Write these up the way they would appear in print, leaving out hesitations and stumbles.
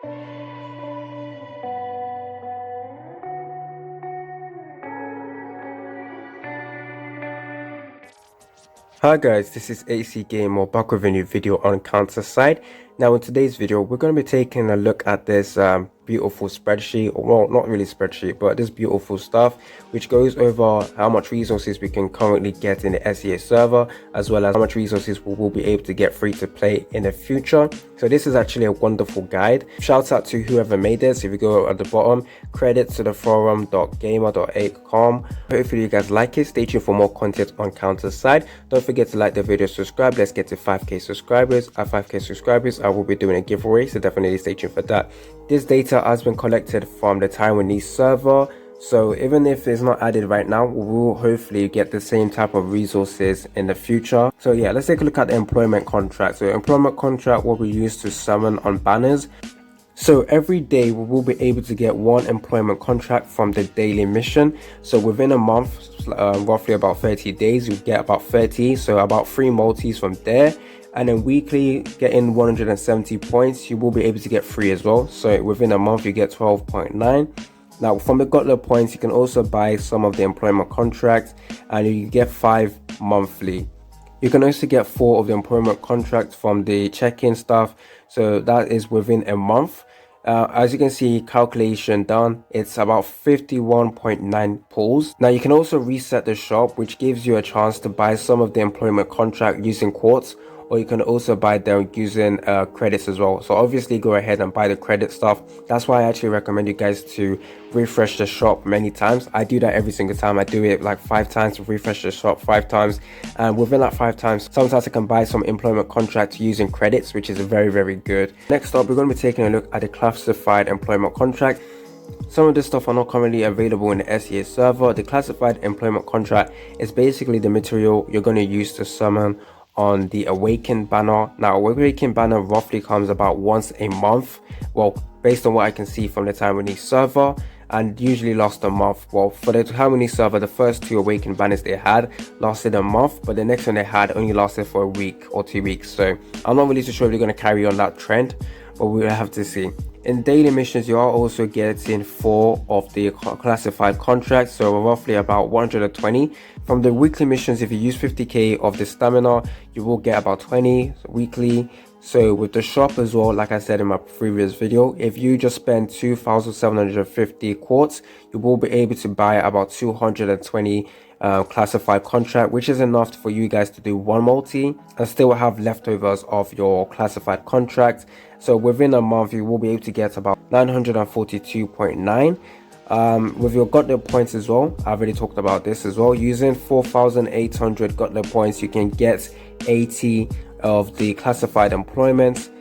Hi guys, this is AC Gamer back with a new video on Counter side. Now in today's video, we're going to be taking a look at this beautiful spreadsheet, or well, not really spreadsheet, but this beautiful stuff which goes over how much resources we can currently get in the SEA server, as well as how much resources we will be able to get free to play in the future. So this is actually a wonderful guide. Shout out to whoever made this. If you go at the bottom, credit to the forum.gamer.acom. Hopefully you guys like it. Stay tuned for more content on Counter side. Don't forget to like the video, subscribe. Let's get to 5k subscribers. At 5k subscribers, I will be doing a giveaway, so definitely stay tuned for that. This data has been collected from the Taiwanese server, so even if it's not added right now, we will hopefully get the same type of resources in the future. So yeah, let's take a look at the employment contract. So employment contract will be used to summon on banners. So every day we will be able to get one employment contract from the daily mission. So within a month, roughly about 30 days, you get about 30, so about 3 multis from there. And then weekly, getting 170 points, you will be able to get 3 as well. So within a month you get 12.9. Now from the Gotler points, you can also buy some of the employment contracts, and you get 5 monthly. You can also get 4 of the employment contracts from the check-in stuff, so that is within a month. As you can see, calculation done, it's about 51.9 pulls. Now you can also reset the shop, which gives you a chance to buy some of the employment contract using Quartz, or you can also buy them using credits as well. So obviously go ahead and buy the credit stuff. That's why I actually recommend you guys to refresh the shop many times. I do that every single time. I do it like 5 times to refresh the shop 5 times, and within that 5 times, sometimes I can buy some employment contracts using credits, which is very good. Next up, we're going to be taking a look at the classified employment contract. Some of this stuff are not currently available in the SEA server. The classified employment contract is basically the material you're going to use to summon on the Awakened banner. Now Awakened banner roughly comes about once a month, well, based on what I can see from the Taiwanese server, and usually lasts a month. Well, for the Taiwanese server, the first 2 Awakened banners they had lasted a month, but the next one they had only lasted for a week or 2 weeks. So I'm not really too sure if they're going to carry on that trend, but we'll have to see. In daily missions, you are also getting 4 of the classified contracts, so roughly about 120. From the weekly missions, if you use 50k of the stamina, you will get about 20 weekly. So with the shop as well, like I said in my previous video, if you just spend 2,750 quartz, you will be able to buy about 220 classified contract, which is enough for you guys to do 1 multi and still have leftovers of your classified contract. So within a month you will be able to get about 942.9. With your Gotler points as well, I've already talked about this as well. Using 4,800 Gotler points, you can get 80 of the classified employments.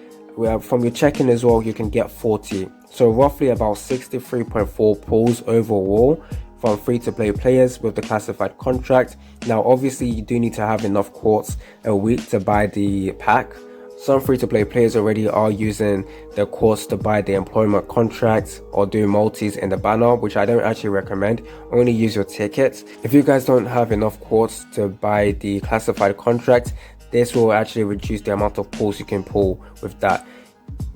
From your check-in as well, you can get 40, so roughly about 63.4 pulls overall from free-to-play players with the classified contract. Now obviously you do need to have enough quartz a week to buy the pack. Some free-to-play players already are using the quartz to buy the employment contracts or do multis in the banner, which I don't actually recommend. Only use your tickets. If you guys don't have enough quartz to buy the classified contract, this will actually reduce the amount of pulls you can pull with that.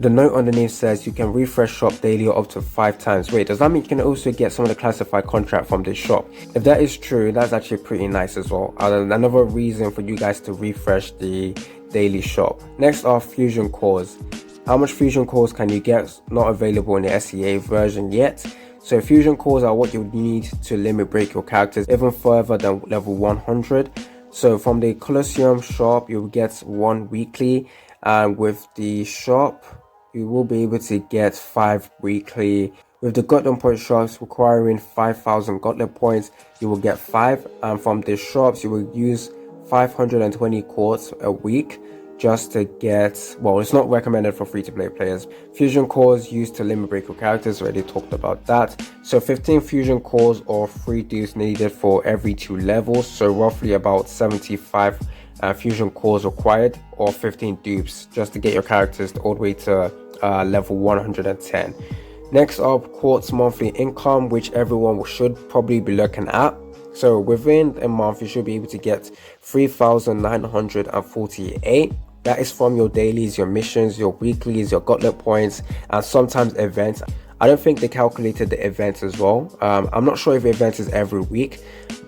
The note underneath says you can refresh shop daily or up to 5 times. Wait, does that mean you can also get some of the classified contract from this shop? If that is true, that's actually pretty nice as well. Another reason for you guys to refresh the daily shop. Next are fusion cores. How much fusion cores can you get? Not available in the SEA version yet. So fusion cores are what you need to limit break your characters even further than level 100. So from the Colosseum shop, you'll get 1 weekly, and with the shop you will be able to get 5 weekly. With the Gotler point shops requiring 5,000 Gotler points, you will get 5, and from the shops you will use 520 quartz a week just to get, well, it's not recommended for free-to-play players. Fusion cores used to limit break your characters, already talked about that. So 15 fusion cores or 3 dupes needed for every 2 levels, so roughly about 75 fusion cores required, or 15 dupes just to get your characters all the way to level 110. Next up, quartz monthly income, which everyone should probably be looking at. So within a month you should be able to get 3,948. That is from your dailies, your missions, your weeklies, your gauntlet points, and sometimes events. I don't think they calculated the events as well. I'm not sure if events is every week,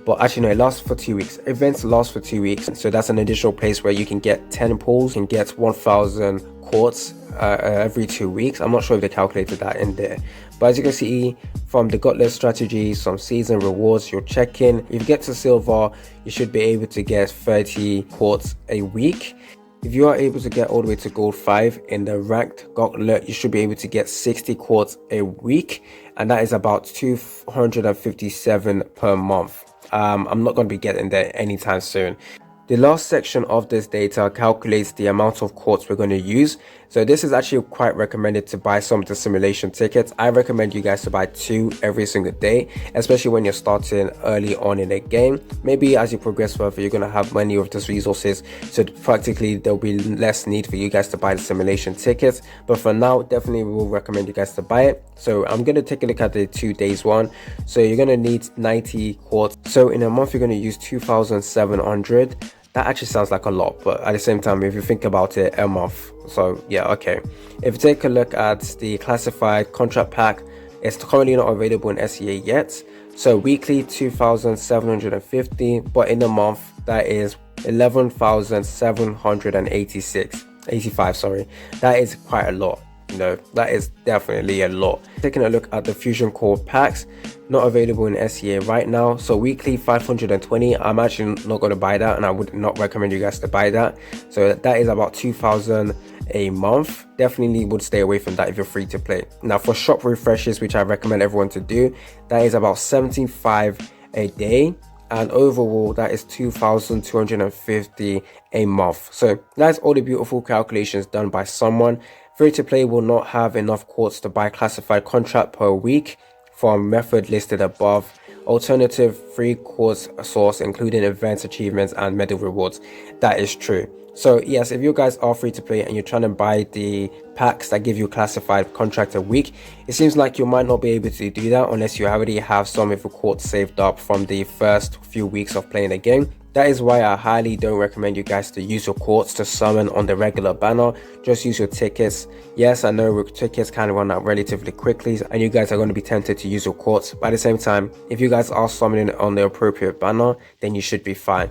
but actually no, it lasts for 2 weeks. Events last for 2 weeks, so that's an additional place where you can get 10 pulls and get 1000 quartz every 2 weeks. I'm not sure if they calculated that in there, but as you can see from the gauntlet strategies, some season rewards, you're checking. If you get to silver, you should be able to get 30 quartz a week. If you are able to get all the way to gold 5 in the ranked gauntlet, you should be able to get 60 quartz a week, and that is about 257 per month. I'm not going to be getting there anytime soon. The last section of this data calculates the amount of quartz we're going to use. So this is actually quite recommended to buy some of the simulation tickets. I recommend you guys to buy 2 every single day, especially when you're starting early on in the game. Maybe as you progress further, you're going to have many of these resources, so practically there'll be less need for you guys to buy the simulation tickets. But for now, definitely we will recommend you guys to buy it. So I'm going to take a look at the 2 days one. So you're going to need 90 quartz. So in a month, you're going to use 2,700. That actually sounds like a lot, but at the same time, if you think about it, a month. So yeah, okay. If you take a look at the classified contract pack, it's currently not available in SEA yet. So weekly 2,750, but in a month that is 11,785. Sorry, that is quite a lot. You know, that is definitely a lot. Taking a look at the fusion core packs, not available in SEA right now. So weekly 520. I'm actually not going to buy that, and I would not recommend you guys to buy that. So that is about 2,000 a month. Definitely would stay away from that if you're free to play. Now for shop refreshes, which I recommend everyone to do, that is about 75 a day, and overall that is 2,250 a month. So that's all the beautiful calculations done by someone. Free to play will not have enough quartz to buy classified contract per week from method listed above. Alternative free quartz source including events, achievements, and medal rewards. That is true. So yes, if you guys are free to play and you're trying to buy the packs that give you classified contract a week, it seems like you might not be able to do that unless you already have some of the quartz saved up from the first few weeks of playing the game. That is why I highly don't recommend you guys to use your quartz to summon on the regular banner. Just use your tickets. Yes, I know tickets can run out relatively quickly and you guys are going to be tempted to use your quartz, but at the same time, if you guys are summoning on the appropriate banner, then you should be fine.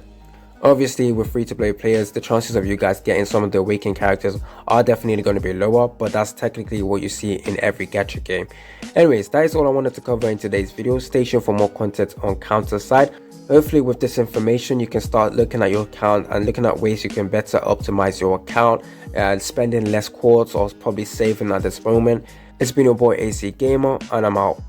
Obviously, with free-to-play players, the chances of you guys getting some of the awakened characters are definitely going to be lower, but that's technically what you see in every gacha game. Anyways, that is all I wanted to cover in today's video. Stay tuned for more content on counter side. Hopefully with this information, you can start looking at your account and looking at ways you can better optimize your account and spending less quartz or probably saving at this moment. It's been your boy AC Gamer, and I'm out.